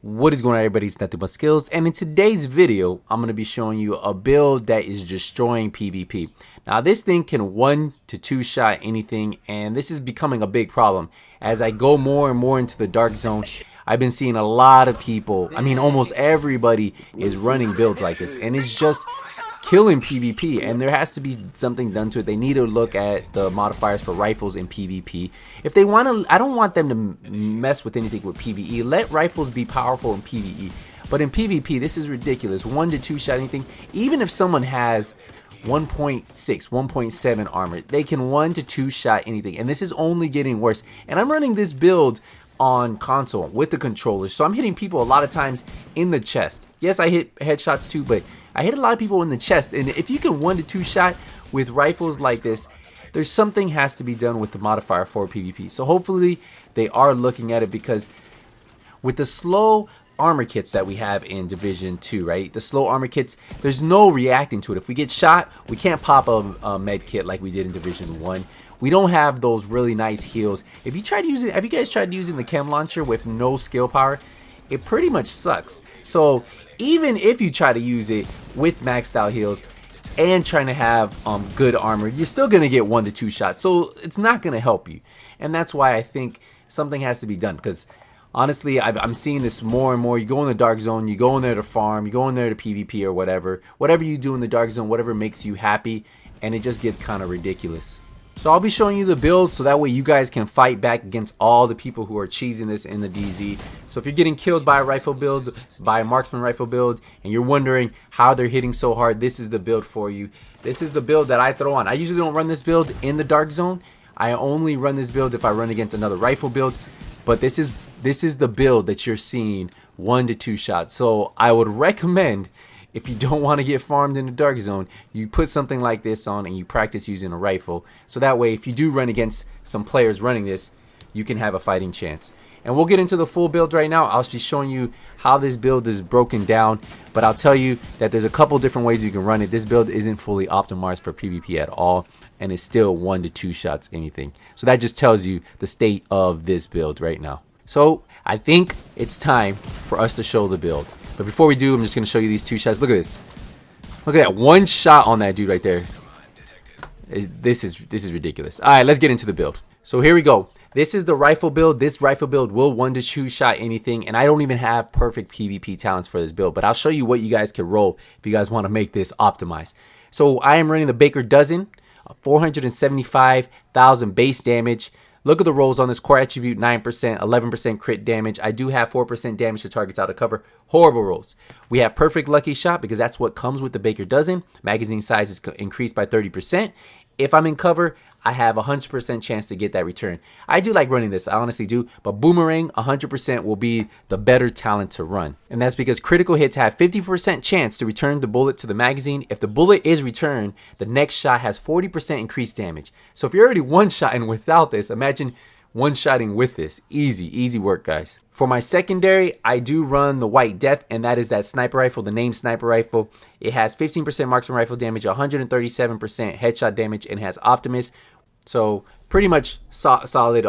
What is going on, everybody? It's Nothing But Skills, and in today's video I'm going to be showing you a build that is destroying PvP. Now this thing can 1 to 2 shot anything, and this is becoming a big problem. As I go more and more into the dark zone, I've been seeing a lot of people, I mean almost everybody is running builds like this, and it's just killing PvP, and there has to be something done to it. They need to look at the modifiers for rifles in PvP. If they want to, I don't want them to mess with anything with PvE. Let rifles be powerful in PvE, but in PvP this is ridiculous. 1 to 2 shot anything. Even if someone has 1.6 1.7 armor, they can 1 to 2 shot anything, and this is only getting worse. And I'm running this build on console with the controller, so I'm hitting people a lot of times in the chest. Yes, I hit headshots too, but I hit a lot of people in the chest. And if you can 1 to 2 shot with rifles like this, there's something has to be done with the modifier for PvP. So hopefully they are looking at it, because with the slow armor kits that we have in Division 2, right? The slow armor kits, there's no reacting to it. If we get shot, we can't pop a med kit like we did in Division 1. We don't have those really nice heals. If you try to use it, have you guys tried using the chem launcher with no skill power? It pretty much sucks. So even if you try to use it with maxed out heals and trying to have good armor, you're still gonna get 1 to 2 shots. So it's not gonna help you, and that's why I think something has to be done. Because honestly, I'm seeing this more and more. You go in the dark zone, you go in there to farm, you go in there to PvP or whatever you do in the dark zone, whatever makes you happy, and it just gets kind of ridiculous. So I'll be showing you the build so that way you guys can fight back against all the people who are cheesing this in the DZ. So if you're getting killed by a rifle build, by a marksman rifle build, and you're wondering how they're hitting so hard, this is the build for you. This is the build that I throw on. I usually don't run this build in the dark zone. I only run this build if I run against another rifle build. But this is the build that you're seeing 1 to 2 shots. So I would recommend, if you don't want to get farmed in the dark zone, you put something like this on and you practice using a rifle. So that way, if you do run against some players running this, you can have a fighting chance. And we'll get into the full build right now. I'll be showing you how this build is broken down. But I'll tell you that there's a couple different ways you can run it. This build isn't fully optimized for PvP at all, and it's still 1 to 2 shots anything. So that just tells you the state of this build right now. So I think it's time for us to show the build. But before we do, I'm just going to show you these 2 shots. Look at this. Look at that 1 shot on that dude right there. This is ridiculous. All right, let's get into the build. So here we go. This is the rifle build. This rifle build will 1 to 2 shot anything, and I don't even have perfect PvP talents for this build, but I'll show you what you guys can roll if you guys want to make this optimized. So I am running the Baker Dozen, 475,000 base damage. Look at the rolls on this. Core attribute 9%, 11% crit damage. I do have 4% damage to targets out of cover. Horrible rolls. We have perfect lucky shot because that's what comes with the Baker Dozen. Magazine size is increased by 30%. If I'm in cover, I have a 100% chance to get that return. I do like running this, I honestly do, but Boomerang 100% will be the better talent to run. And that's because critical hits have 50% chance to return the bullet to the magazine. If the bullet is returned, the next shot has 40% increased damage. So if you're already 1-shotting without this, imagine 1-shotting with this. Easy work, guys. For my secondary, I do run the White Death, and that is that sniper rifle, the named sniper rifle. It has 15% marksman rifle damage, 137% headshot damage, and has Optimus. So pretty much solid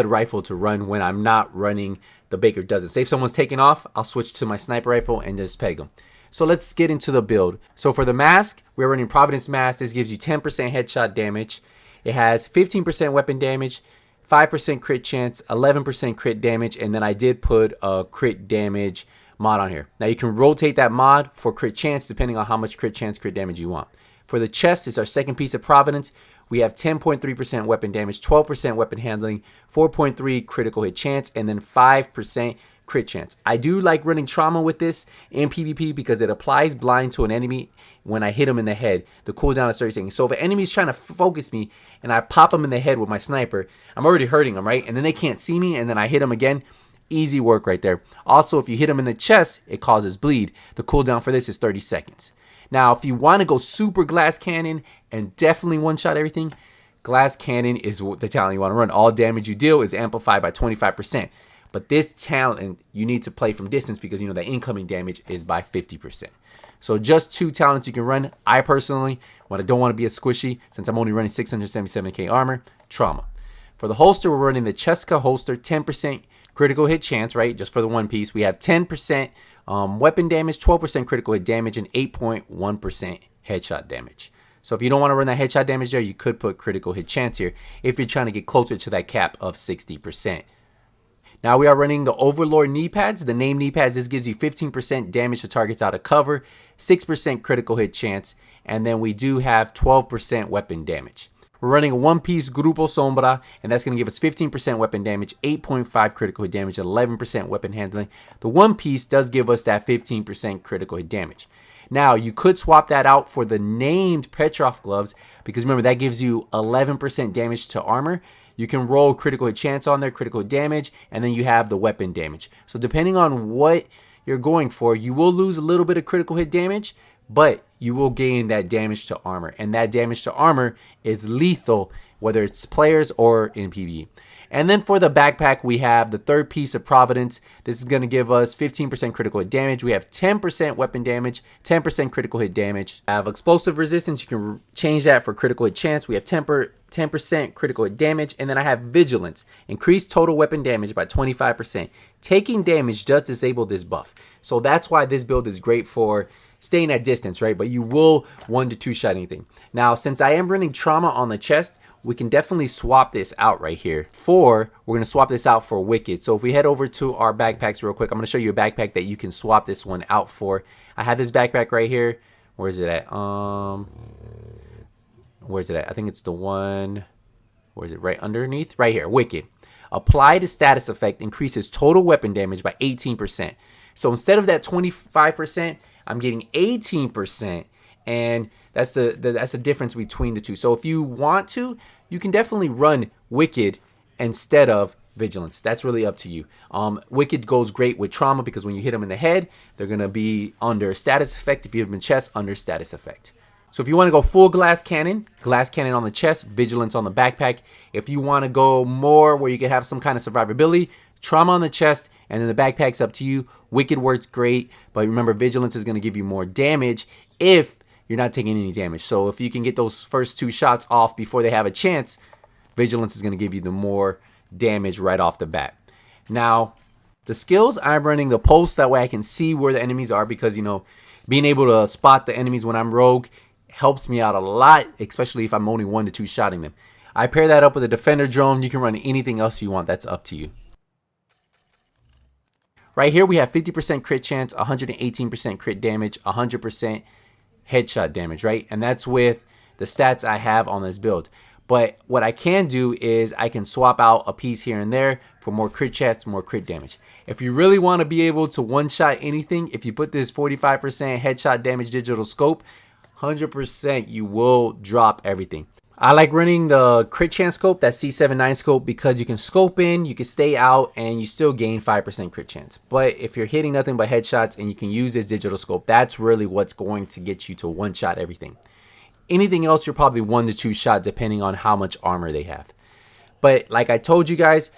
rifle to run when I'm not running the Baker Dozen. Say if someone's taking off, I'll switch to my sniper rifle and just peg them. So let's get into the build. So for the mask, we're running Providence Mask. This gives you 10% headshot damage. It has 15% weapon damage, 5% crit chance, 11% crit damage, and then I did put a crit damage mod on here. Now you can rotate that mod for crit chance depending on how much crit chance, crit damage you want. For the chest, it's our second piece of Providence. We have 10.3% weapon damage, 12% weapon handling, 4.3 critical hit chance, and then 5% crit chance. I do like running trauma with this in PvP because it applies blind to an enemy when I hit him in the head. The cooldown is 30 seconds. So if an enemy's trying to focus me and I pop him in the head with my sniper, I'm already hurting him, right? And then they can't see me, and then I hit him again. Easy work right there. Also, if you hit him in the chest, it causes bleed. The cooldown for this is 30 seconds. Now, if you want to go super glass cannon and definitely 1-shot everything, glass cannon is the talent you want to run. All damage you deal is amplified by 25%. But this talent, you need to play from distance because, you know, the incoming damage is by 50%. So just 2 talents you can run. I personally, when I don't want to be a squishy, since I'm only running 677k armor, trauma. For the holster, we're running the Cheska holster, 10% critical hit chance, right? Just for the one piece. We have 10% weapon damage, 12% critical hit damage, and 8.1% headshot damage. So if you don't want to run that headshot damage there, you could put critical hit chance here if you're trying to get closer to that cap of 60%. Now we are running the Overlord knee pads. The name knee pads, this gives you 15% damage to targets out of cover, 6% critical hit chance, and then we do have 12% weapon damage. We're running a one-piece Grupo Sombra, and that's going to give us 15% weapon damage, 8.5 critical hit damage, and 11% weapon handling. The one piece does give us that 15% critical hit damage. Now, you could swap that out for the named Petrov gloves, because remember, that gives you 11% damage to armor. You can roll critical hit chance on there, critical damage, and then you have the weapon damage. So depending on what you're going for, you will lose a little bit of critical hit damage, but you will gain that damage to armor. And that damage to armor is lethal, whether it's players or in PvE. And then for the backpack, we have the third piece of Providence. This is going to give us 15% critical hit damage. We have 10% weapon damage, 10% critical hit damage. I have explosive resistance. You can change that for critical hit chance. We have 10% critical hit damage. And then I have vigilance. Increased total weapon damage by 25%. Taking damage does disable this buff. So that's why this build is great for staying at distance, right? But you will 1 to 2 shot anything. Now, since I am running trauma on the chest, we can definitely swap this out right here. We're going to swap this out for Wicked. So if we head over to our backpacks real quick, I'm going to show you a backpack that you can swap this one out for. I have this backpack right here. Where is it at? Where's it at? I think it's the one. Where is it? Right underneath? Right here. Wicked. Apply the status effect increases total weapon damage by 18%. So instead of that 25%, I'm getting 18%, and that's the difference between the two. So if you want to, you can definitely run Wicked instead of Vigilance. That's really up to you. Wicked goes great with trauma because when you hit them in the head, they're going to be under status effect. If you hit them in the chest, under status effect. So if you want to go full glass cannon on the chest, Vigilance on the backpack. If you want to go more where you can have some kind of survivability, trauma on the chest, and then the backpack's up to you. Wicked works great, but remember, Vigilance is going to give you more damage if you're not taking any damage. So if you can get those first 2 shots off before they have a chance, Vigilance is going to give you the more damage right off the bat. Now, the skills, I'm running the pulse. That way I can see where the enemies are because, you know, being able to spot the enemies when I'm rogue helps me out a lot, especially if I'm only 1 to 2 shotting them. I pair that up with a defender drone. You can run anything else you want. That's up to you. Right here, we have 50% crit chance, 118% crit damage, 100% headshot damage, right? And that's with the stats I have on this build. But what I can do is I can swap out a piece here and there for more crit chance, more crit damage. If you really want to be able to one-shot anything, if you put this 45% headshot damage digital scope, 100% you will drop everything. I like running the crit chance scope, that C79 scope, because you can scope in, you can stay out, and you still gain 5% crit chance. But if you're hitting nothing but headshots and you can use this digital scope, that's really what's going to get you to one-shot everything. Anything else, you're probably 1 to 2 shot depending on how much armor they have. But like I told you guys,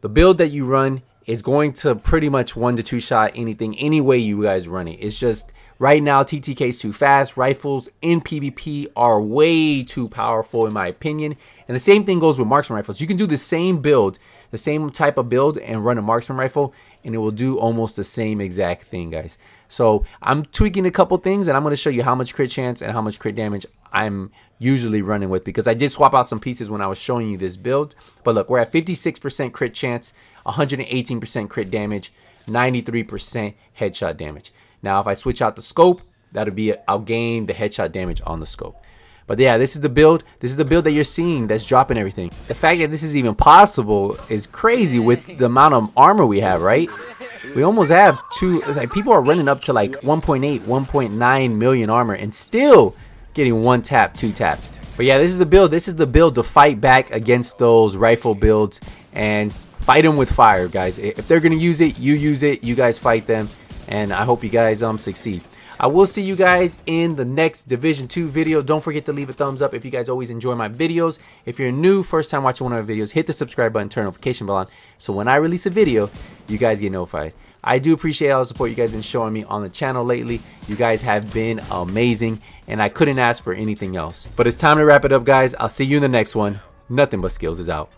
the build that you run is going to pretty much 1 to 2 shot anything, any way you guys run it. It's just right now TTK is too fast. Rifles in PvP are way too powerful in my opinion. And the same thing goes with marksman rifles. You can do the same build, the same type of build and run a marksman rifle and it will do almost the same exact thing, guys. So I'm tweaking a couple things and I'm going to show you how much crit chance and how much crit damage I'm usually running with, because I did swap out some pieces when I was showing you this build. But look, we're at 56% crit chance, 118% crit damage, 93% headshot damage. Now if I switch out the scope, that'll be I'll gain the headshot damage on the scope. But yeah, this is the build. This is the build that you're seeing that's dropping everything. The fact that this is even possible is crazy with the amount of armor we have, right? We almost have like people are running up to like 1.8, 1.9 million armor and still getting 1 tap, 2 tapped. But yeah, this is the build. This is the build to fight back against those rifle builds and fight them with fire, guys. If they're gonna use it, you use it. You guys fight them, and I hope you guys succeed. I will see you guys in the next Division 2 video. Don't forget to leave a thumbs up if you guys always enjoy my videos. If you're new, first time watching one of my videos, hit the subscribe button, turn notification bell on, so when I release a video, you guys get notified. I do appreciate all the support you guys have been showing me on the channel lately. You guys have been amazing, and I couldn't ask for anything else. But it's time to wrap it up, guys. I'll see you in the next one. Nothing But Skills is out.